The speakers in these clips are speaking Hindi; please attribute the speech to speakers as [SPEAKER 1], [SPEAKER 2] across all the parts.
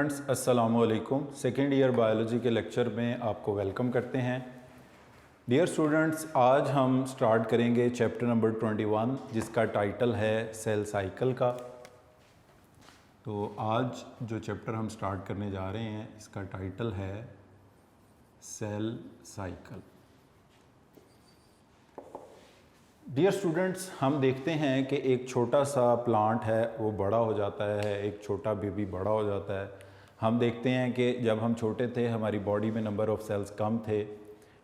[SPEAKER 1] स्टूडेंट्स अस्सलाम वालेकुम। सेकेंड ईयर बायोलॉजी के लेक्चर में आपको वेलकम करते हैं। डियर स्टूडेंट्स, आज हम स्टार्ट करेंगे चैप्टर नंबर 21 जिसका टाइटल है सेल साइकिल का। तो आज जो चैप्टर हम स्टार्ट करने जा रहे हैं इसका टाइटल है सेल साइकिल। डियर स्टूडेंट्स, हम देखते हैं कि एक छोटा सा प्लांट है वो बड़ा हो जाता है, एक छोटा बेबी बड़ा हो जाता है। हम देखते हैं कि जब हम छोटे थे हमारी बॉडी में नंबर ऑफ़ सेल्स कम थे।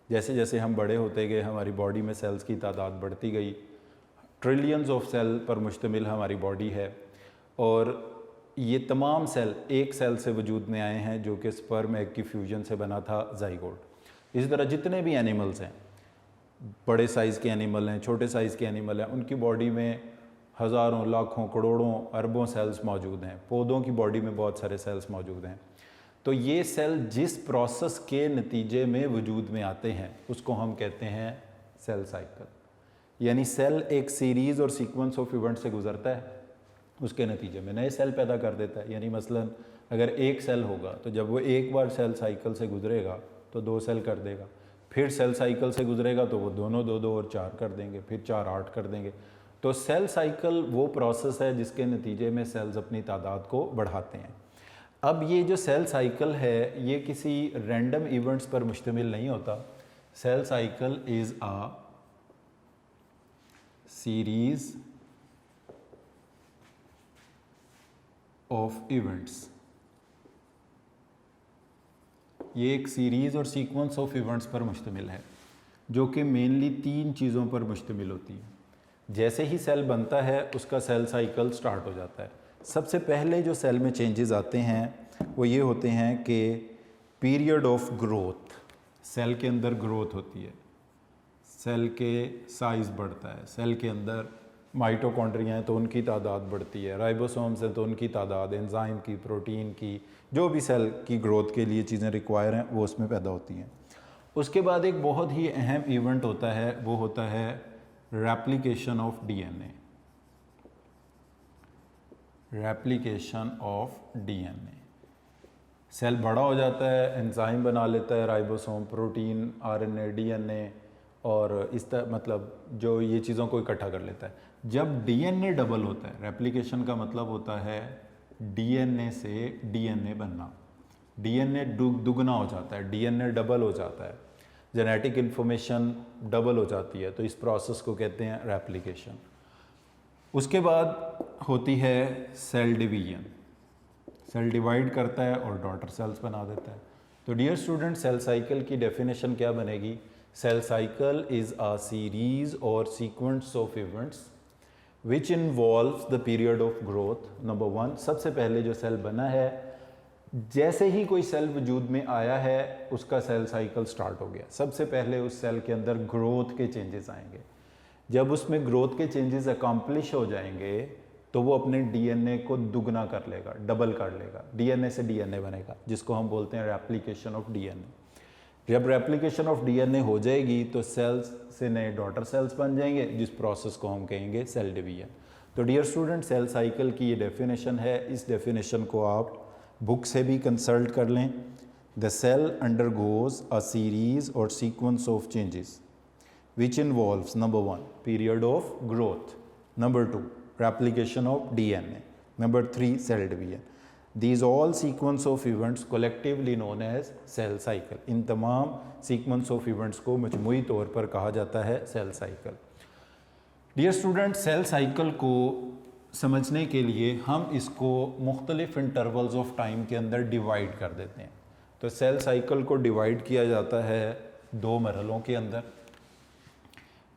[SPEAKER 1] जैसे जैसे हम बड़े होते गए हमारी बॉडी में सेल्स की तादाद बढ़ती गई। ट्रिलियंस ऑफ सेल पर मुश्तमिल हमारी बॉडी है और ये तमाम सेल एक सेल से वजूद में आए हैं जो कि स्पर्म एग की फ्यूजन से बना था, ज़ाइगोट। इसी तरह जितने भी एनिमल्स हैं, बड़े साइज़ के एनिमल हैं, छोटे साइज़ के एनिमल हैं, उनकी बॉडी में हज़ारों, लाखों, करोड़ों, अरबों सेल्स मौजूद हैं। पौधों की बॉडी में बहुत सारे सेल्स मौजूद हैं। तो ये सेल जिस प्रोसेस के नतीजे में वजूद में आते हैं उसको हम कहते हैं सेल साइकिल। यानी सेल एक सीरीज़ और सीक्वेंस ऑफ इवेंट से गुजरता है, उसके नतीजे में नए सेल पैदा कर देता है। यानी मसलन अगर एक सेल होगा तो जब वो एक बार सेल साइकिल से गुजरेगा तो 2 सेल कर देगा, फिर सेल साइकिल से गुजरेगा तो वो दोनों 2-2 और 4 कर देंगे, फिर 4 8 कर देंगे। तो सेल साइकिल वो प्रोसेस है जिसके नतीजे में सेल्स अपनी तादाद को बढ़ाते हैं। अब ये जो सेल साइकिल है ये किसी रैंडम इवेंट्स पर मुश्तमिल नहीं होता। Cell cycle is a series of events. ये एक सीरीज़ और सीक्वेंस ऑफ इवेंट्स पर मुश्तमिल है जो कि मेनली 3 चीज़ों पर मुश्तमिल होती है। जैसे ही सेल बनता है उसका सेल साइकिल स्टार्ट हो जाता है। सबसे पहले जो सेल में चेंजेस आते हैं वो ये होते हैं कि पीरियड ऑफ ग्रोथ, सेल के अंदर ग्रोथ होती है, सेल के साइज़ बढ़ता है, सेल के अंदर माइटोकॉन्ड्रिया हैं तो उनकी तादाद बढ़ती है, राइबोसोम्स हैं तो उनकी तादाद, एंजाइम की, प्रोटीन की, जो भी सेल की ग्रोथ के लिए चीज़ें रिक्वायर हैं वो उसमें पैदा होती हैं। उसके बाद एक बहुत ही अहम इवेंट होता है, वो होता है replication of DNA. Replication of DNA, cell बड़ा हो जाता है, एंजाइम बना लेता है, राइबोसोम, प्रोटीन, आरएनए, डीएनए और इस तरह मतलब जो ये चीज़ों को इकट्ठा कर लेता है। जब डीएनए डबल होता है, रेप्लिकेशन का मतलब होता है डीएनए से डीएनए बनना। डीएनए दुगना हो जाता है, डीएनए डबल हो जाता है, जेनेटिक इन्फॉर्मेशन डबल हो जाती है। तो इस प्रोसेस को कहते हैं रेप्लिकेशन। उसके बाद होती है सेल डिवीजन। सेल डिवाइड करता है और डॉटर सेल्स बना देता है। तो डियर स्टूडेंट, सेल साइकिल की डेफिनेशन क्या बनेगी? Cell cycle is a series और sequence of events which involves the period of growth. Number 1, सबसे पहले जो सेल बना है, जैसे ही कोई सेल वजूद में आया है उसका सेल साइकिल स्टार्ट हो गया। सबसे पहले उस सेल के अंदर ग्रोथ के चेंजेस आएंगे। जब उसमें ग्रोथ के चेंजेस अकम्प्लिश हो जाएंगे तो वो अपने डीएनए को दुगना कर लेगा, डबल कर लेगा, डीएनए से डीएनए बनेगा, जिसको हम बोलते हैं रेप्लिकेशन ऑफ डीएनए। जब रेप्लिकेशन ऑफ डीएनए हो जाएगी तो सेल्स से नए डॉटर सेल्स बन जाएंगे, जिस प्रोसेस को हम कहेंगे सेल डिवीजन। तो डियर स्टूडेंट, सेल साइकिल की ये डेफिनेशन है। इस डेफिनेशन को आप बुक से भी कंसल्ट कर लें। The cell undergoes a series और sequence of changes which involves number 1 period of growth, number 2 replication of DNA, number 3 cell division. These all sequence of events collectively known as cell cycle. इन तमाम sequence of events को मजमूई तौर पर कहा जाता है cell cycle. Dear student, cell cycle को समझने के लिए हम इसको मुख्तलिफ इंटरवल्स ऑफ टाइम के अंदर डिवाइड कर देते हैं। तो सेल साइकिल को डिवाइड किया जाता है 2 मरहलों के अंदर।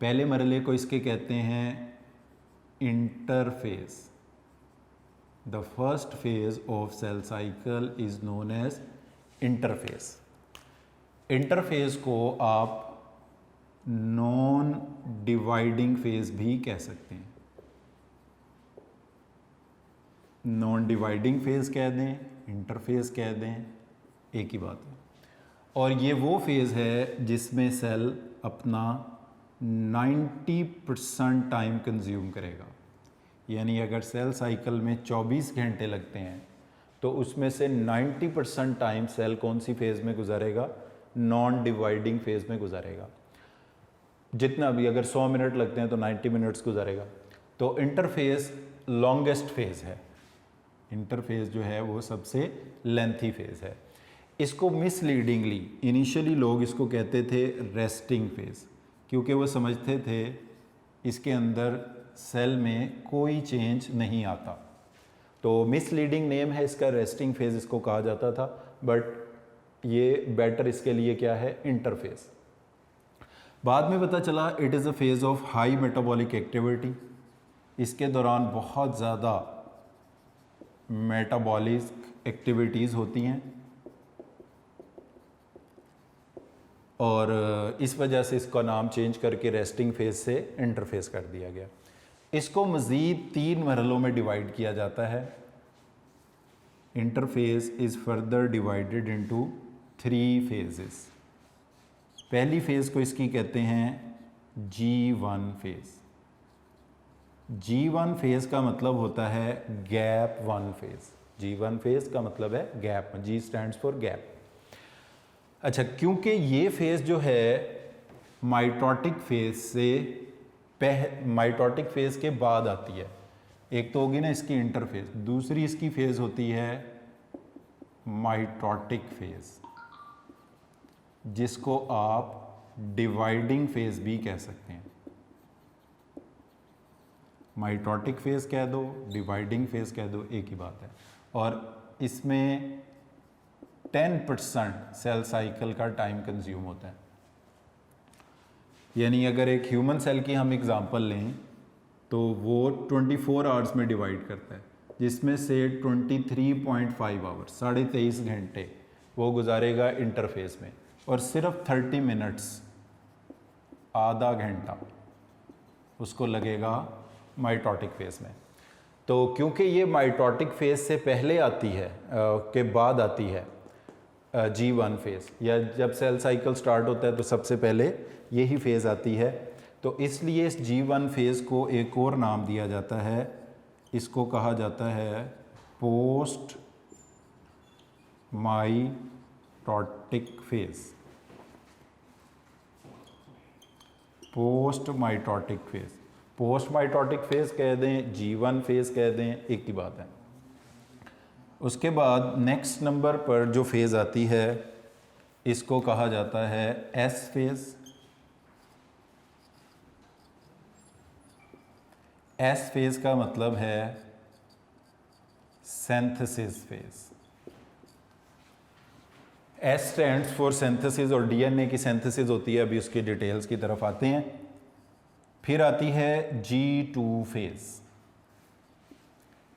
[SPEAKER 1] पहले मरहले को इसके कहते हैं interphase. The first phase of cell cycle is known as interphase. Interphase को आप नॉन डिवाइडिंग फेज भी कह सकते हैं। नॉन डिवाइडिंग फेज कह दें, इंटरफेज कह दें, एक ही बात है। और ये वो फेज है जिसमें सेल अपना 90% टाइम कंज्यूम करेगा। यानी अगर सेल साइकिल में 24 घंटे लगते हैं तो उसमें से 90% टाइम सेल कौन सी फेज़ में गुजारेगा, नॉन डिवाइडिंग फेज़ में गुजारेगा। जितना भी अगर 100 मिनट लगते हैं तो 90 मिनट्स गुजारेगा। तो इंटरफेज़ लॉन्गेस्ट फेज़ है, इंटरफेज़ जो है वो सबसे लेंथी फेज़ है। इसको मिसलीडिंगली इनिशियली लोग इसको कहते थे रेस्टिंग फेज़, क्योंकि वो समझते थे इसके अंदर सेल में कोई चेंज नहीं आता। तो मिसलीडिंग नेम है इसका, रेस्टिंग फेज़ इसको कहा जाता था, बट ये बेटर इसके लिए क्या है, इंटरफेज़। बाद में पता चला it is a phase of high metabolic activity. इसके दौरान बहुत ज़्यादा मेटाबॉलिक एक्टिविटीज़ होती हैं और इस वजह से इसका नाम चेंज करके रेस्टिंग फेज़ से इंटरफेस कर दिया गया। इसको मज़ीद 3 मरहलों में डिवाइड किया जाता है। Interface is further divided into 3 phases. पहली फ़ेज़ को इसकी कहते हैं G1 फेज़। G1 फेज़ का मतलब होता है गैप 1 फेज़। G1 फेज़ का मतलब है gap, G stands for gap. अच्छा, क्योंकि ये फेज़ जो है माइटोटिक फेज़ से माइटोटिक फेज़ के बाद आती है। एक तो होगी ना इसकी इंटरफेज़, दूसरी इसकी फेज़ होती है माइटोटिक फेज़, जिसको आप डिवाइडिंग फेज़ भी कह सकते हैं। माइटोटिक फेज़ कह दो, डिवाइडिंग फेज़ कह दो, एक ही बात है। और इसमें 10% सेल साइकिल का टाइम कंज्यूम होता है। यानी अगर एक ह्यूमन सेल की हम एग्जांपल लें तो वो 24 आवर्स में डिवाइड करता है, जिसमें से 23.5 आवर्स, 23.5 घंटे वो गुजारेगा इंटरफेस में, और सिर्फ 30 मिनट्स, आधा घंटा उसको लगेगा माइटोटिक फेज़ में। तो क्योंकि ये माइटोटिक फेज़ से पहले आती है के बाद आती है G1 फेज़, या जब सेल साइकिल स्टार्ट होता है तो सबसे पहले यही फेज़ आती है, तो इसलिए इस G1 फेज़ को एक और नाम दिया जाता है, इसको कहा जाता है post mitotic phase. Post mitotic phase, post mitotic phase कह दें, G1 फेज़ कह दें, एक ही बात है। उसके बाद नेक्स्ट नंबर पर जो फेज़ आती है इसको कहा जाता है S फेज़। S फेज़ का मतलब है synthesis phase. S stands for synthesis, और DNA की सिंथेसिस होती है, अभी उसकी डिटेल्स की तरफ आते हैं। फिर आती है G2 फेज़।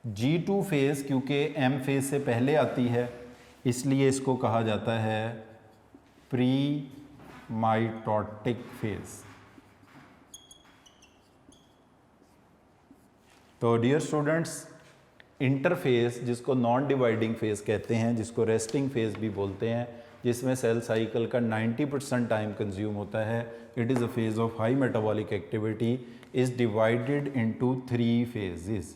[SPEAKER 1] G2 फेज़ क्योंकि M फेज़ से पहले आती है, इसलिए इसको कहा जाता है प्री माइटोटिक फेज़। तो डियर स्टूडेंट्स, इंटरफेज़ जिसको नॉन डिवाइडिंग फेज़ कहते हैं, जिसको रेस्टिंग फेज़ भी बोलते हैं, जिसमें सेल साइकिल का 90% टाइम कंज्यूम होता है, it is a phase of high metabolic activity, is divided into 3 phases.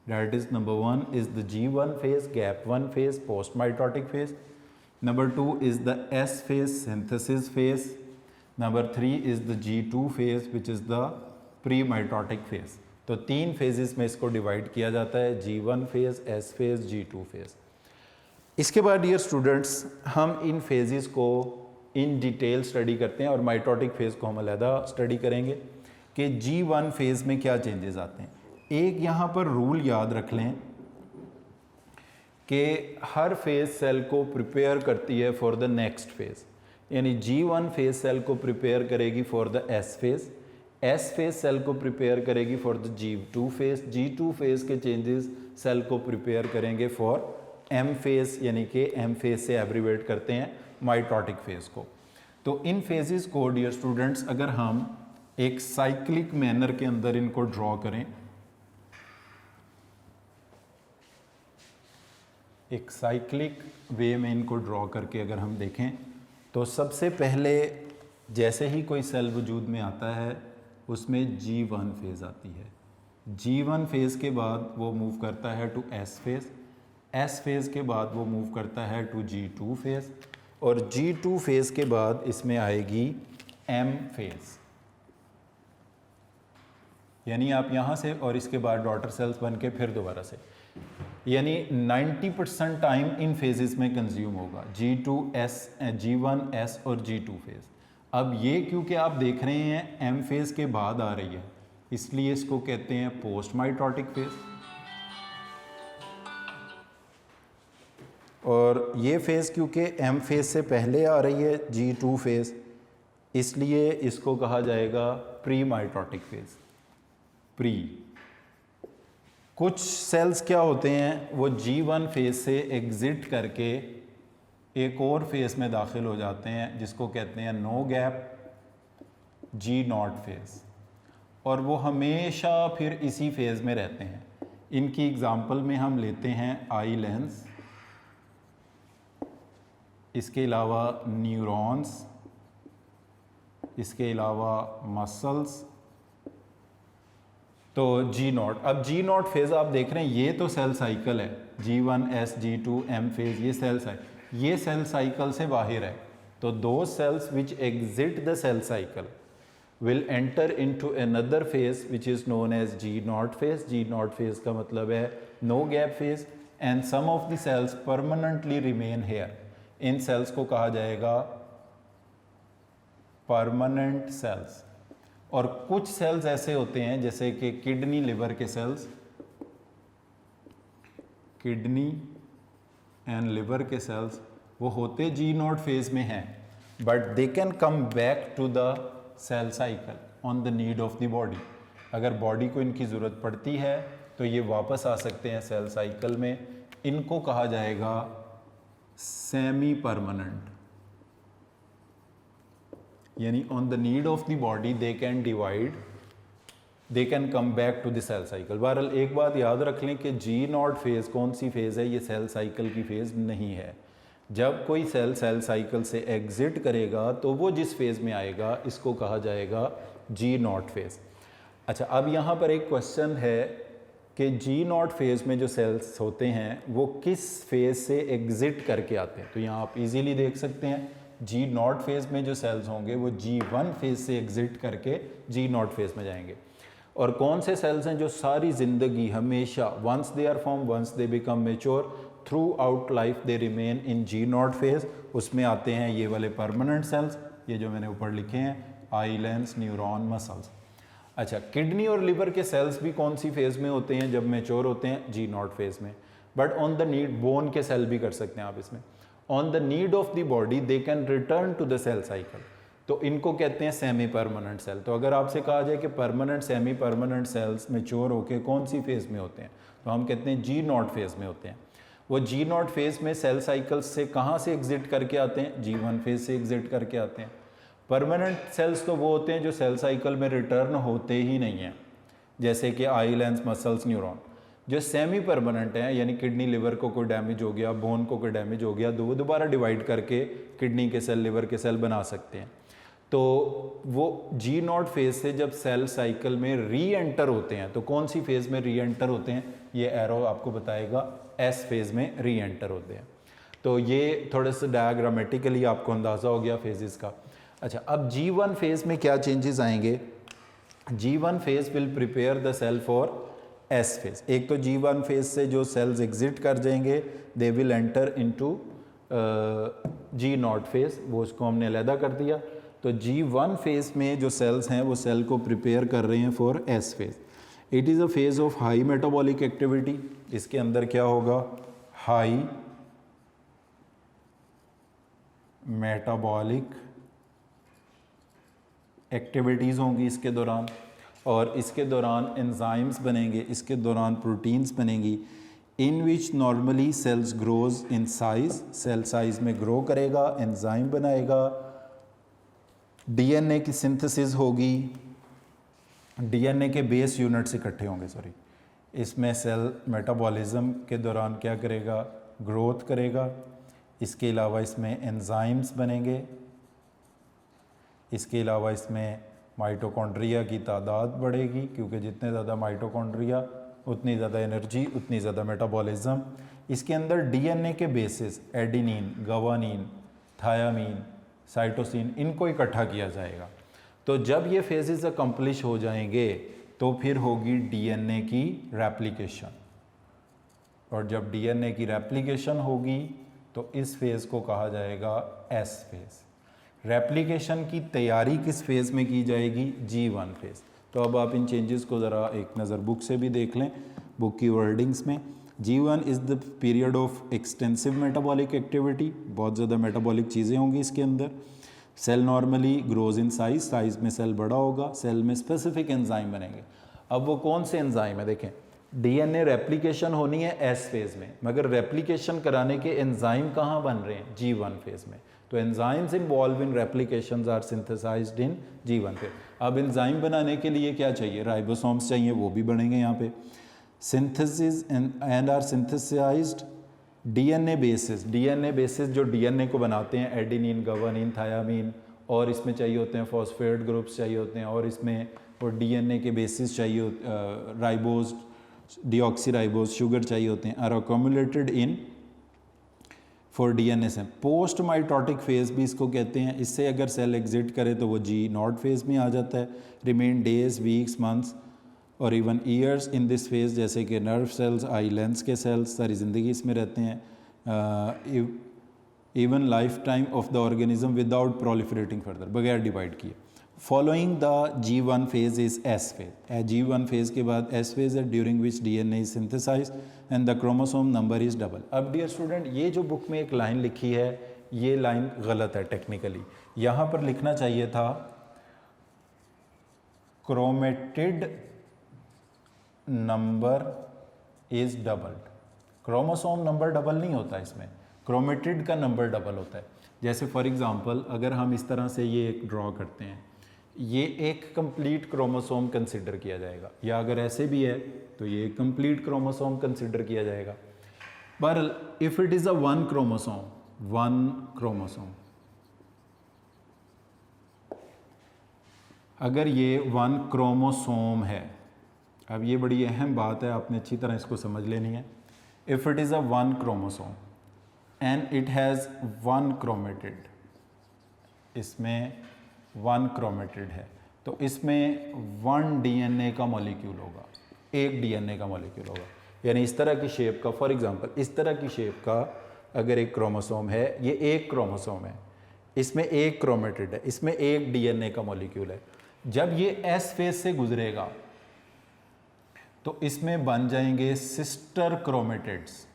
[SPEAKER 1] That is, number 1 is the G1 phase, gap 1 phase, post mitotic phase. Number 2 is the S phase, synthesis phase. Number 3 is the G2 phase, which is the pre-mitotic phase. तो 3 phases में इसको डिवाइड किया जाता है, G1 phase, S phase, G2 phase. इसके बाद डियर स्टूडेंट्स, हम इन फेजेस को इन डिटेल स्टडी करते हैं, और माइटोटिक फेज़ को हम अलहदा स्टडी करेंगे कि G1 फेज़ में क्या चेंजेस आते हैं। एक यहाँ पर रूल याद रख लें कि हर फेज़ सेल को प्रिपेयर करती है फॉर द नेक्स्ट फेज़। यानी G1 फेज़ सेल को प्रिपेयर करेगी for the S phase, S phase cell को प्रिपेयर करेगी for the G2 phase, G2 phase के चेंजेस सेल को प्रिपेयर करेंगे फॉर M फेज़, यानी कि M फेज़ से एब्रीवेट करते हैं माइटोटिक फेज़ को। तो इन फेजेस को डियर स्टूडेंट्स अगर हम एक साइक्लिक मैनर के अंदर इनको ड्रॉ करें, एक साइक्लिक वे में इनको ड्रॉ करके अगर हम देखें, तो सबसे पहले जैसे ही कोई सेल वजूद में आता है उसमें G1 फेज़ आती है। G1 फेज़ के बाद वो मूव करता है to S phase, S phase के बाद वो मूव करता है टू G2 फेज़, और G2 फेज़ के बाद इसमें आएगी M फेज़। यानी आप यहाँ से और इसके बाद डॉटर सेल्स बन के फिर दोबारा से, यानी 90% टाइम इन फेजेस में कंज्यूम होगा, G2S, G1S और G2 फेज़। अब ये क्योंकि आप देख रहे हैं M फेज़ के बाद आ रही है, इसलिए इसको कहते हैं पोस्ट माइटोटिक फेज़। और ये फेज़ क्योंकि M फेज़ से पहले आ रही है G2 फेज़, इसलिए इसको कहा जाएगा प्री माइटोटिक फेज़। प्री। कुछ सेल्स क्या होते हैं, वो G1 फेज़ से एग्ज़िट करके एक और फेज़ में दाखिल हो जाते हैं जिसको कहते हैं नो गैप G0 फेज़, और वो हमेशा फिर इसी फेज़ में रहते हैं। इनकी एग्ज़ाम्पल में हम लेते हैं आई लेंस, इसके अलावा न्यूरॉन्स, इसके अलावा मसल्स, तो G0। अब G0 फेज़ आप देख रहे हैं, ये तो सेल साइकिल है, G1S, G2, M फेज़, ये सेल साइकिल से बाहर है। तो दो cells which exit the cell cycle will enter into another phase which is known as G0 phase. G0 phase का मतलब है no gap phase, and some of the cells permanently remain here. इन सेल्स को कहा जाएगा परमानेंट सेल्स। और कुछ सेल्स ऐसे होते हैं जैसे कि किडनी लिवर के सेल्स, किडनी एंड लिवर के सेल्स, वो होते G0 फेज़ में हैं, but they can come back to the cell cycle on the need of the body. अगर बॉडी को इनकी ज़रूरत पड़ती है तो ये वापस आ सकते हैं सेल साइकिल में। इनको कहा जाएगा सेमी परमानेंट, यानी on the need of the body they can divide, they can come back to the cell cycle. बहरहाल एक बात याद रख लें कि G0 फेज़ कौन सी फेज़ है, ये सेल साइकिल की फेज़ नहीं है। जब कोई सेल साइकिल से एग्जिट करेगा तो वो जिस फेज़ में आएगा इसको कहा जाएगा G0 फेज़। अच्छा, अब यहाँ पर एक क्वेश्चन है कि G0 फेज़ में जो सेल्स होते हैं वो किस फेज़ से एग्जिट करके आते हैं। तो यहाँ आप इजीली देख सकते हैं, G0 फेज़ में जो सेल्स होंगे वो G1 फेज़ से एग्जिट करके G0 फेज़ में जाएंगे। और कौन से सेल्स हैं जो सारी ज़िंदगी हमेशा, once they are form, once they become mature, throughout life they remain in G0 phase, उसमें आते हैं ये वाले परमानेंट सेल्स, ये जो मैंने ऊपर लिखे हैं, आई लेंस, न्यूरॉन, मसल्स। अच्छा, किडनी और लिवर के सेल्स भी कौन सी फेज़ में होते हैं जब मेच्योर होते हैं? G0 फेज़ में। But on the need, bone के सेल भी कर सकते हैं आप इसमें, on the need of the body they can return to the cell cycle, तो इनको कहते हैं सेमी परमानेंट सेल। तो अगर आपसे कहा जाए कि permanent, semi permanent cells mature होके कौन सी फेज़ में होते हैं, तो हम कहते हैं G0 फेज़ में होते हैं। वो G0 फेज़ में सेल साइकिल से कहाँ से एग्जिट करके आते हैं? G1 फेज़ से एग्जिट करके आते हैं। परमानेंट सेल्स तो वो होते हैं जो सेल साइकिल में रिटर्न होते ही नहीं हैं, जैसे कि आई लेंस, मसल्स, न्यूरॉन। जो सेमी परमानेंट हैं, यानी किडनी लिवर को कोई डैमेज हो गया, बोन को कोई डैमेज हो गया, तो वो दोबारा डिवाइड करके किडनी के सेल, लिवर के सेल बना सकते हैं। तो वो G0 फेज़ से जब सेल साइकिल में री एंटर होते हैं, तो कौन सी फेज़ में री एंटर होते हैं, ये एरो आपको बताएगा, S फेज़ में री एंटर होते हैं। तो ये थोड़ा सा डायग्रामेटिकली आपको अंदाज़ा हो गया फेजेस का। अच्छा, अब G1 फेज़ में क्या चेंजेस आएंगे? G1 phase will prepare the cell for S phase. एक तो G1 फेज़ से जो सेल्स एग्जिट कर जाएंगे, they will enter into G0 phase, वो उसको हमने अलहदा कर दिया। तो G1 फेज़ में जो सेल्स हैं वो सेल को प्रिपेयर कर रहे हैं for S phase. It is a phase of high metabolic activity. इसके अंदर क्या होगा? हाई मेटाबॉलिक एक्टिविटीज़ होंगी इसके दौरान, और इसके दौरान एंजाइम्स बनेंगे, इसके दौरान प्रोटीन्स बनेंगी, in which normally cells grows in size, cell size में ग्रो करेगा, एंजाइम बनाएगा, डीएनए की सिंथेसिस होगी, डीएनए के बेस यूनिट्स इकट्ठे होंगे, सॉरी, इसमें सेल मेटाबॉलिज्म के दौरान क्या करेगा? ग्रोथ करेगा। इसके अलावा इसमें एंजाइम्स बनेंगे, इसके अलावा इसमें माइटोकॉन्ड्रिया की तादाद बढ़ेगी, क्योंकि जितने ज़्यादा माइटोकॉन्ड्रिया उतनी ज़्यादा एनर्जी, उतनी ज़्यादा मेटाबॉलिज्म। इसके अंदर डीएनए के basis adenine, guanine, thiamine, cytosine इनको इकट्ठा किया जाएगा। तो जब ये फेजेस अकम्प्लिश हो जाएंगे तो फिर होगी डीएनए की रेप्लिकेशन, और जब डीएनए की रेप्लिकेशन होगी तो इस फेज़ को कहा जाएगा एस फेज़। रेप्लिकेशन की तैयारी किस फेज़ में की जाएगी? G1 phase. तो अब आप इन चेंजेस को ज़रा एक नज़र बुक से भी देख लें, बुक की वर्डिंग्स में। G1 is the period of extensive metabolic activity, बहुत ज़्यादा मेटाबॉलिक चीज़ें होंगी इसके अंदर। Cell normally grows in size, size में सेल बड़ा होगा, सेल में स्पेसिफिक एंजाइम बनेंगे। अब वो कौन से एंजाइम है? देखें, डीएनए रेप्लिकेशन होनी है एस फेज़ में, मगर रेप्लिकेशन कराने के एंजाइम कहाँ बन रहे हैं? G1 फेज़ में। तो enzymes involve in replications are synthesized in G1 phase. अब एंजाइम बनाने के लिए क्या चाहिए? राइबोसोम्स चाहिए, वो भी बनेंगे यहाँ पे। Synthesis and are synthesized DNA bases जो डीएनए को बनाते हैं, एडेनिन, गवानीन, थायामीन, और इसमें चाहिए होते हैं फॉस्फेट ग्रुप्स चाहिए होते हैं, और इसमें और डीएनए के बेसिस चाहिए राइबोज, डीऑक्सीराइबोज, शुगर चाहिए होते हैं, are accumulated in for DNA से। पोस्ट माइटोटिक फेज़ भी इसको कहते हैं। इससे अगर सेल एग्जिट करे तो वो G0 फेज़ में आ जाता है। रिमेन डेज, वीक्स, मंथ्स और even years in this phase, जैसे कि नर्व सेल्स, आई लेंस के सेल्स सारी ज़िंदगी इसमें रहते हैं। Even life time of the organism without proliferating further, बगैर डिवाइड किए। Following the G1 phase is S phase. G1 phase के बाद एस फेज़ है, during which DNA is synthesized and the chromosome number is double. अब डियर स्टूडेंट, ये जो बुक में एक लाइन लिखी है, ये लाइन गलत है टेक्निकली। यहाँ पर लिखना चाहिए था chromatid number is doubled. Chromosome number double नहीं होता इसमें, क्रोमेटिड का नंबर डबल होता है। जैसे फॉर एग्जांपल अगर हम इस तरह से ये एक ड्रॉ करते हैं, ये एक कंप्लीट क्रोमोसोम कंसिडर किया जाएगा, या अगर ऐसे भी है तो ये एक कंप्लीट क्रोमोसोम कंसिडर किया जाएगा। पर if it is a one chromosome, अगर ये वन क्रोमोसोम है, अब ये बड़ी अहम बात है, आपने अच्छी तरह इसको समझ लेनी है। If it is a one chromosome and it has one chromatid, इसमें वन क्रोमेटिड है, तो इसमें वन डीएनए का मॉलिक्यूल होगा, एक डीएनए का मॉलिक्यूल होगा। यानी इस तरह की शेप का, फॉर एग्जांपल इस तरह की शेप का अगर एक क्रोमोसोम है, ये एक क्रोमोसोम है, इसमें एक क्रोमेटिड है, इसमें एक डीएनए का मॉलिक्यूल है। जब ये एस फेज से गुजरेगा तो इसमें बन जाएंगे सिस्टर क्रोमेटिड्स।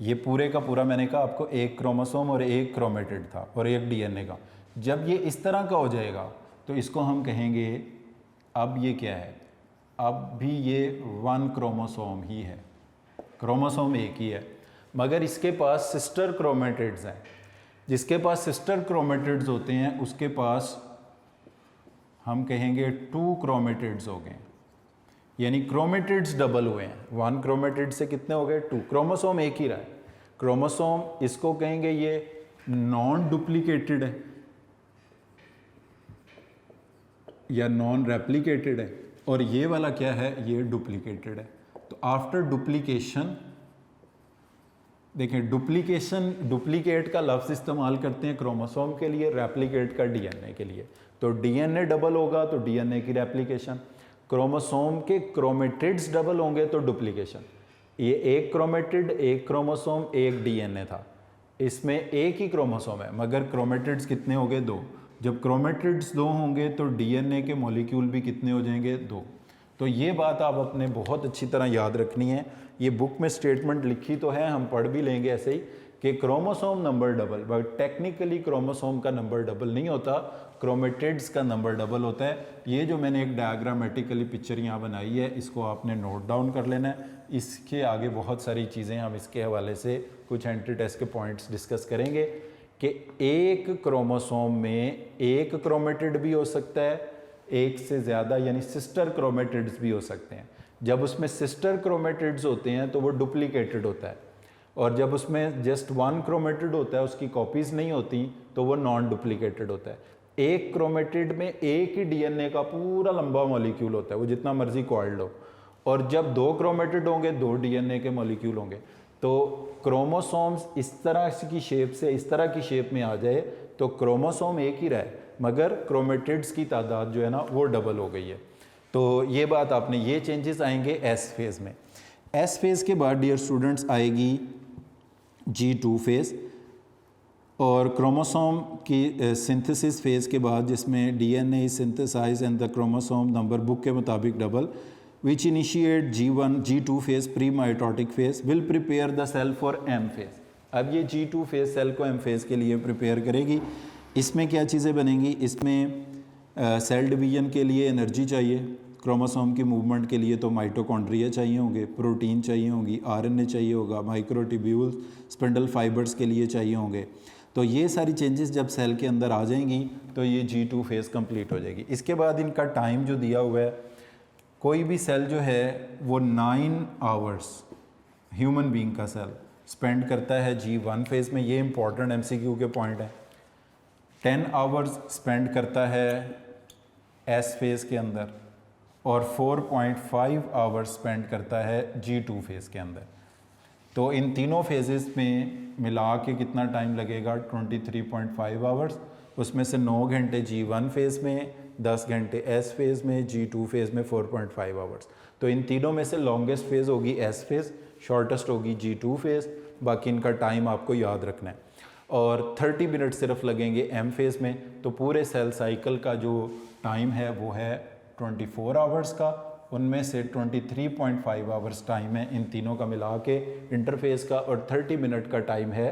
[SPEAKER 1] ये पूरे का पूरा मैंने कहा आपको एक क्रोमोसोम और एक क्रोमेटिड था और एक डीएनए का। जब ये इस तरह का हो जाएगा तो इसको हम कहेंगे, अब ये क्या है, अब भी ये वन क्रोमोसोम ही है, क्रोमोसोम एक ही है, मगर इसके पास सिस्टर क्रोमेटिड्स हैं। जिसके पास सिस्टर क्रोमेटिड्स होते हैं उसके पास हम कहेंगे टू क्रोमेटिड्स हो गए, यानी क्रोमेटिड्स डबल हुए हैं। वन क्रोमेटिड से कितने हो गए? टू। क्रोमोसोम एक ही रहा है। क्रोमोसोम इसको कहेंगे ये नॉन डुप्लीकेटेड है या नॉन रेप्लिकेटेड है, और ये वाला क्या है, ये डुप्लीकेटेड है। तो आफ्टर डुप्लीकेशन, देखें डुप्लीकेट का लफ्ज़ इस्तेमाल करते हैं क्रोमोसोम के लिए, रेप्लिकेट का डीएनए के लिए। तो डीएनए डबल होगा तो डीएनए की रेप्लिकेशन, क्रोमोसोम के क्रोमेटिड्स डबल होंगे तो डुप्लीकेशन। ये एक क्रोमेटिड, एक क्रोमोसोम, एक डीएनए था, इसमें एक ही क्रोमोसोम है मगर क्रोमेटिड्स कितने हो गए? दो। जब क्रोमेटिड्स दो होंगे तो डीएनए के मॉलिक्यूल भी कितने हो जाएंगे? दो। तो ये बात आप अपने बहुत अच्छी तरह याद रखनी है। ये बुक में स्टेटमेंट लिखी तो है, हम पढ़ भी लेंगे ऐसे ही कि chromosome number double, but technically chromosome का नंबर डबल नहीं होता, क्रोमेटिड्स का नंबर डबल होता है। ये जो मैंने एक डायग्रामेटिकली पिक्चर यहाँ बनाई है, इसको आपने नोट डाउन कर लेना है। इसके आगे बहुत सारी चीज़ें हम इसके हवाले से कुछ एंट्री टेस्ट के पॉइंट्स डिस्कस करेंगे कि एक क्रोमोसोम में एक क्रोमेटिड भी हो सकता है, एक से ज़्यादा यानी सिस्टर क्रोमेटिड्स भी हो सकते हैं। जब उसमें सिस्टर क्रोमेटिड्स होते हैं तो वो डुप्लीकेटेड होता है, और जब उसमें जस्ट वन क्रोमेटिड होता है, उसकी कॉपीज़ नहीं होती, तो वो नॉन डुप्लीकेटेड होता है। एक क्रोमेटिड में एक ही डीएनए का पूरा लंबा मॉलिक्यूल होता है, वो जितना मर्जी कॉइल्ड हो, और जब 2 क्रोमेटिड होंगे 2 डीएनए के मॉलिक्यूल होंगे। तो क्रोमोसोम्स इस तरह की शेप से इस तरह की शेप में आ जाए तो क्रोमोसोम एक ही रहे, मगर क्रोमेटिड्स की तादाद जो है ना वो डबल हो गई है। तो ये बात आपने, ये चेंजेस आएंगे एस फेज़ में। एस फेज़ के बाद डियर स्टूडेंट्स आएगी G2 फेज़, और क्रोमोसोम की सिंथेसिस फेज़ के बाद जिसमें DNA is synthesize and the chromosome number book के मुताबिक double, which initiate G1 G2 phase pre mitotic phase will prepare the cell for M phase. अब ये G2 फेज़ सेल को M फेज़ के लिए प्रिपेयर करेगी। इसमें क्या चीज़ें बनेंगी, इसमें सेल डिवीजन के लिए एनर्जी चाहिए, क्रोमोसोम की मूवमेंट के लिए तो माइटोकॉन्ड्रिया चाहिए होंगे, प्रोटीन चाहिए होंगी, आरएनए चाहिए होगा, माइक्रोट्यूब्यूल्स स्पिंडल फाइबर्स के लिए चाहिए होंगे। तो ये सारी चेंजेस जब सेल के अंदर आ जाएंगी तो ये G2 फेज़ कंप्लीट हो जाएगी। इसके बाद इनका टाइम जो दिया हुआ है, कोई भी सेल जो है वो 9 आवर्स ह्यूमन बीइंग का सेल स्पेंड करता है G1 फेज़ में, ये इंपॉर्टेंट MCQ के पॉइंट है। 10 आवर्स स्पेंड करता है S फेज़ के अंदर, और 4.5 आवर्स स्पेंड करता है G2 फेज़ के अंदर। तो इन तीनों फेजेस में मिला के कितना टाइम लगेगा, 23.5 आवर्स। उसमें से 9 घंटे G1 फेज़ में, 10 घंटे S फेज़ में, G2 फेज़ में 4.5 आवर्स। तो इन तीनों में से लॉन्गेस्ट फेज़ होगी S फेज़, शॉर्टेस्ट होगी G2 फेज़। बाकी इनका टाइम आपको याद रखना है। और 30 मिनट सिर्फ लगेंगे M फेज़ में। तो पूरे सेल साइकिल का जो टाइम है वो है 24 आवर्स का, उनमें से 23.5 आवर्स टाइम है इन तीनों का मिला के इंटरफेस का, और 30 मिनट का टाइम है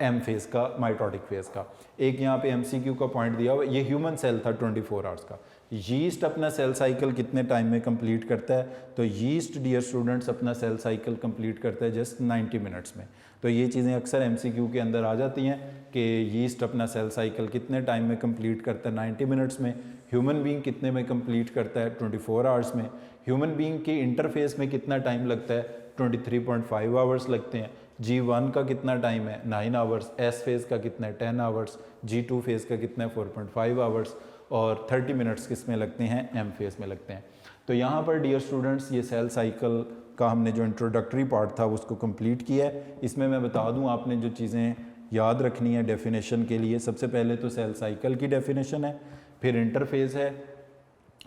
[SPEAKER 1] M फेज़ का, माइटोटिक फेज़ का। एक यहाँ पे MCQ का पॉइंट दिया हुआ, ये ह्यूमन सेल था 24 आवर्स का। यीस्ट अपना सेल साइकिल कितने टाइम में कंप्लीट करता है, तो यीस्ट डियर स्टूडेंट्स अपना सेल साइकिल कंप्लीट करता है जस्ट 90 मिनट्स में। तो ये चीज़ें अक्सर MCQ के अंदर आ जाती हैं कि यीस्ट अपना सेल साइकिल कितने टाइम में कंप्लीट करता है, 90 मिनट्स में। ह्यूमन बीइंग कितने में कंप्लीट करता है, 24 आवर्स में। ह्यूमन बीइंग के इंटरफेस में कितना टाइम लगता है, 23.5 आवर्स लगते हैं। G1 का कितना टाइम है, 9 आवर्स। S फेज़ का कितना है, 10 आवर्स। G2 फेज़ का कितना है, 4.5 आवर्स। और 30 मिनट्स किस में लगते हैं, M फेज़ में लगते हैं। तो यहाँ पर डियर स्टूडेंट्स ये सेल साइकिल का हमने जो इंट्रोडक्टरी पार्ट था उसको कंप्लीट किया है। इसमें मैं बता दूँ आपने जो चीज़ें याद रखनी है डेफिनेशन के लिए, सबसे पहले तो सेल साइकिल की डेफिनेशन है, फिर इंटरफेज़ है,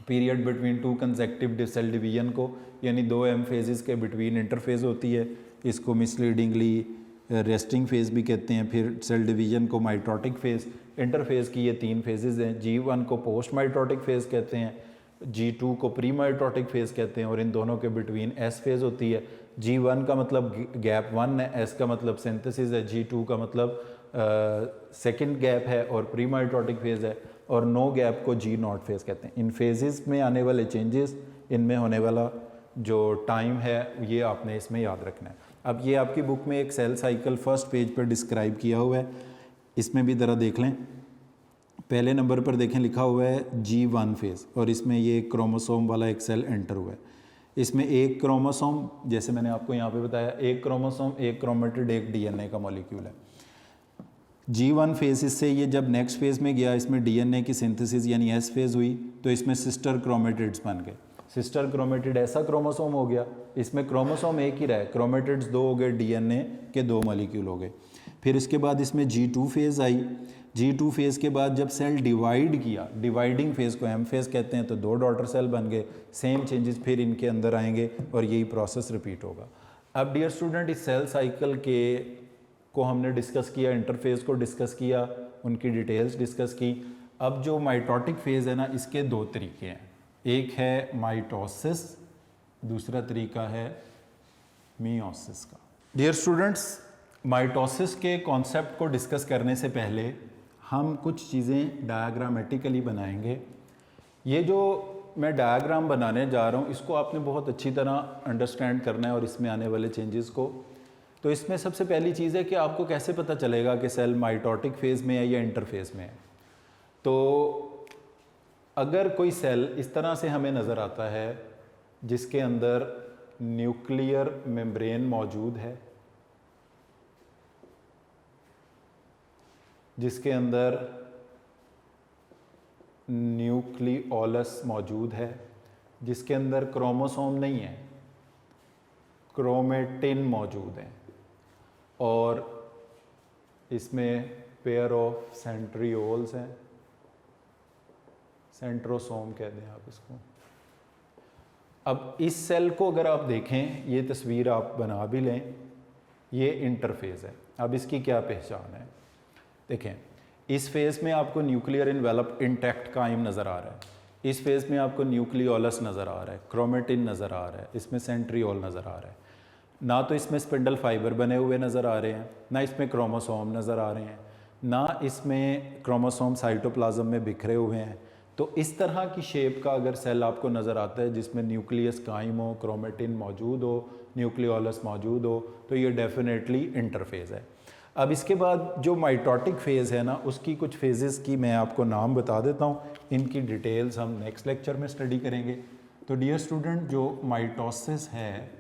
[SPEAKER 1] period between 2 consecutive cell division को, यानी 2 M फेजेस के बिटवीन इंटरफेज़ होती है, इसको मिसलीडिंगली रेस्टिंग फेज़ भी कहते हैं। फिर सेल डिवीजन को माइटोटिक फेज़, इंटरफेज़ की ये 3 फेजेस हैं। G1 को पोस्ट माइटोटिक फेज़ कहते हैं, G2 को प्री माइटोटिक फेज़ कहते हैं, और इन दोनों के बिटवीन S फेज़ होती है। G1 का मतलब गैप 1 है, S का मतलब सिंथेसिस है, G2 का मतलब सेकंड गैप है और प्री माइटोटिक फेज़ है, और नो गैप को G0 फेज़ कहते हैं। इन फेजेस में आने वाले चेंजेस, इनमें होने वाला जो टाइम है, ये आपने इसमें याद रखना है। अब ये आपकी बुक में एक सेल साइकिल फर्स्ट पेज पर डिस्क्राइब किया हुआ है, इसमें भी ज़रा देख लें। पहले नंबर पर देखें लिखा हुआ है G1 फेज़, और इसमें ये क्रोमोसोम वाला एक सेल एंटर हुआ है। इसमें एक क्रोमोसोम, जैसे मैंने आपको यहाँ पे बताया, एक क्रोमोसोम, एक क्रोमेटिड, एक डीएनए का मॉलिक्यूल है। G1 फेज़ इससे ये जब नेक्स्ट फेज़ में गया, इसमें डीएनए की सिंथेसिस यानी S फेज़ हुई, तो इसमें सिस्टर क्रोमेटिड्स बन गए। सिस्टर क्रोमेटिड ऐसा क्रोमोसोम हो गया, इसमें क्रोमोसोम एक ही रहा, क्रोमेटिड्स 2 हो गए, डीएनए के 2 मॉलिक्यूल हो गए। फिर इसके बाद इसमें G2 फेज़ आई। G2 फेज़ के बाद जब सेल डिवाइड किया, डिवाइडिंग फेज़ को M फेज़ कहते हैं, तो 2 डॉटर सेल बन गए। सेम चेंजेस फिर इनके अंदर आएंगे और यही प्रोसेस रिपीट होगा। अब डियर स्टूडेंट, इस सेल साइकिल को हमने डिस्कस किया, इंटरफेज़ को डिस्कस किया, उनकी डिटेल्स डिस्कस की। अब जो माइटोटिक फेज़ है ना, इसके 2 तरीके हैं, एक है माइटोसिस, दूसरा तरीका है मियोसिस का। डियर स्टूडेंट्स, माइटोसिस के कॉन्सेप्ट को डिस्कस करने से पहले हम कुछ चीज़ें डायग्रामेटिकली बनाएंगे। ये जो मैं डायग्राम बनाने जा रहा हूँ, इसको आपने बहुत अच्छी तरह अंडरस्टैंड करना है, और इसमें आने वाले चेंजेस को। तो इसमें सबसे पहली चीज़ है कि आपको कैसे पता चलेगा कि सेल माइटोटिक फेज़ में है या इंटरफेज़ में है। तो अगर कोई सेल इस तरह से हमें नज़र आता है जिसके अंदर न्यूक्लियर मेम्ब्रेन मौजूद है, जिसके अंदर न्यूक्लियोलस मौजूद है, जिसके अंदर क्रोमोसोम नहीं है, क्रोमेटिन मौजूद है, और इसमें पेयर ऑफ सेंट्रियोल्स हैं, सेंट्रोसोम कहते हैं आप इसको। अब इस सेल को अगर आप देखें, ये तस्वीर आप बना भी लें, ये इंटरफेज है। अब इसकी क्या पहचान है, देखें इस फेज़ में आपको न्यूक्लियर इन्वेलप इंटैक्ट कायम नज़र आ रहा है, इस फेज़ में आपको न्यूक्लियोलस नज़र आ रहा है, क्रोमेटिन नज़र आ रहा है, इसमें सेंट्रियोल नज़र आ रहा है। ना तो इसमें स्पिंडल फाइबर बने हुए नज़र आ रहे हैं, ना इसमें क्रोमोसोम नज़र आ रहे हैं, ना इसमें क्रोमोसोम साइटोप्लाज्म में बिखरे हुए हैं। तो इस तरह की शेप का अगर सेल आपको नज़र आता है जिसमें न्यूक्लियस कायम हो, क्रोमेटिन मौजूद हो, न्यूक्लियोलस मौजूद हो, तो ये डेफिनेटली इंटरफेज़ है। अब इसके बाद जो माइटोटिक फ़ेज़ है ना, उसकी कुछ फेजेस की मैं आपको नाम बता देता हूँ, इनकी डिटेल्स हम नेक्स्ट लेक्चर में स्टडी करेंगे। तो डियर स्टूडेंट, जो माइटोसिस है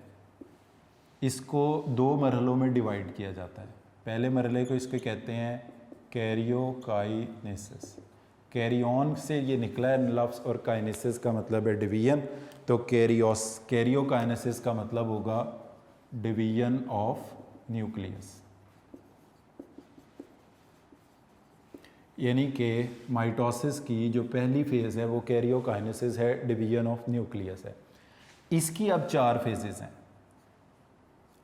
[SPEAKER 1] इसको दो मरहलों में डिवाइड किया जाता है। पहले मरहले को इसके कहते हैं कैरियोकाइनेसिस, कैरियन से ये निकला है लफ्ज़, और काइनेसिस का मतलब है डिवीजन। तो कैरियोकाइनेसिस का मतलब होगा डिवीजन ऑफ न्यूक्लियस, यानी कि माइटोसिस की जो पहली फेज़ है वो कैरियोकाइनेसिस है, डिवीजन ऑफ न्यूक्लियस है। इसकी अब 4 फेजेस हैं।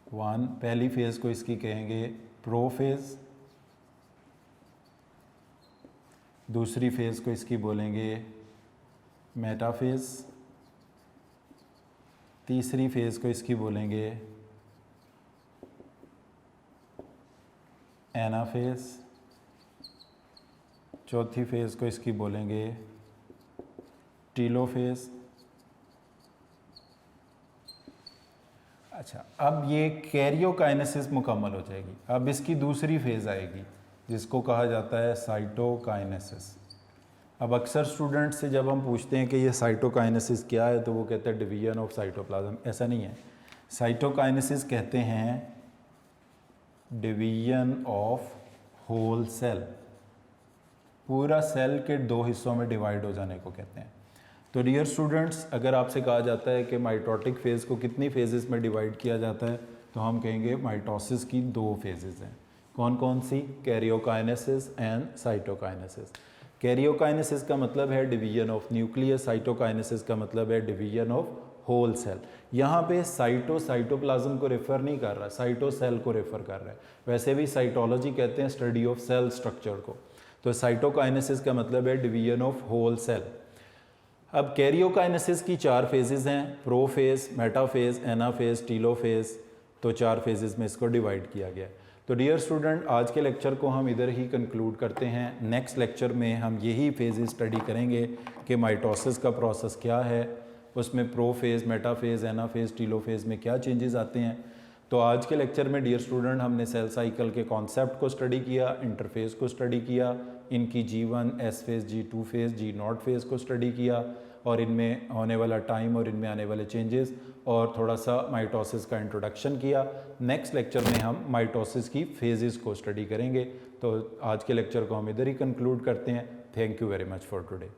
[SPEAKER 1] पहली फेज़ को इसकी कहेंगे प्रोफेज़, दूसरी फेज़ को इसकी बोलेंगे मेटाफेज़, तीसरी फेज़ को इसकी बोलेंगे एनाफेज़, चौथी फेज़ को इसकी बोलेंगे टीलोफेज़। अच्छा, अब ये कैरियोकाइनेसिस मुकम्मल हो जाएगी। अब इसकी दूसरी फेज़ आएगी जिसको कहा जाता है साइटोकाइनेसिस। अब अक्सर स्टूडेंट्स से जब हम पूछते हैं कि ये साइटोकाइनेसिस क्या है, तो वो कहते हैं डिवीजन ऑफ साइटोप्लाज्म। ऐसा नहीं है, साइटोकाइनेसिस कहते हैं डिवीजन ऑफ होल सेल, पूरा सेल के 2 हिस्सों में डिवाइड हो जाने को कहते हैं। तो डियर स्टूडेंट्स, अगर आपसे कहा जाता है कि माइटोटिक फेज़ को कितनी फेजेस में डिवाइड किया जाता है, तो हम कहेंगे माइटोसिस की 2 फेजेस हैं। कौन कौन सी? Karyokinesis and cytokinesis. कैरियोकाइनेसिस का मतलब है डिवीजन ऑफ न्यूक्लियस, साइटोकाइनेसिस का मतलब है डिवीजन ऑफ होल सेल। यहाँ पे साइटोप्लाज्म को रेफ़र नहीं कर रहा, साइटो सेल को रेफ़र कर रहा है। वैसे भी साइटोलॉजी कहते हैं स्टडी ऑफ सेल स्ट्रक्चर को। तो साइटोकाइनेसिस का मतलब है डिवीजन ऑफ होल सेल। अब कैरियोकाइनेसिस की 4 फेजेस हैं, प्रोफेज़, मेटाफेज़, एनाफेज़, टीलोफेज़। तो 4 फेजेस में इसको डिवाइड किया गया है। तो डियर स्टूडेंट, आज के लेक्चर को हम इधर ही कंक्लूड करते हैं। नेक्स्ट लेक्चर में हम यही फेजेस स्टडी करेंगे कि माइटोसिस का प्रोसेस क्या है, उसमें प्रोफेज़, मेटाफेज़, एनाफेज़, टीलोफेज़ में क्या चेंजेस आते हैं। तो आज के लेक्चर में डियर स्टूडेंट हमने सेल साइकिल के कॉन्सेप्ट को स्टडी किया, इंटरफेस को स्टडी किया, इनकी G1, S phase, G2 phase, G0 phase को स्टडी किया, और इनमें होने वाला टाइम और इनमें आने वाले चेंजेस, और थोड़ा सा माइटोसिस का इंट्रोडक्शन किया। नेक्स्ट लेक्चर में हम माइटोसिस की फेजेस को स्टडी करेंगे। तो आज के लेक्चर को हम इधर ही कंक्लूड करते हैं। Thank you very much for today.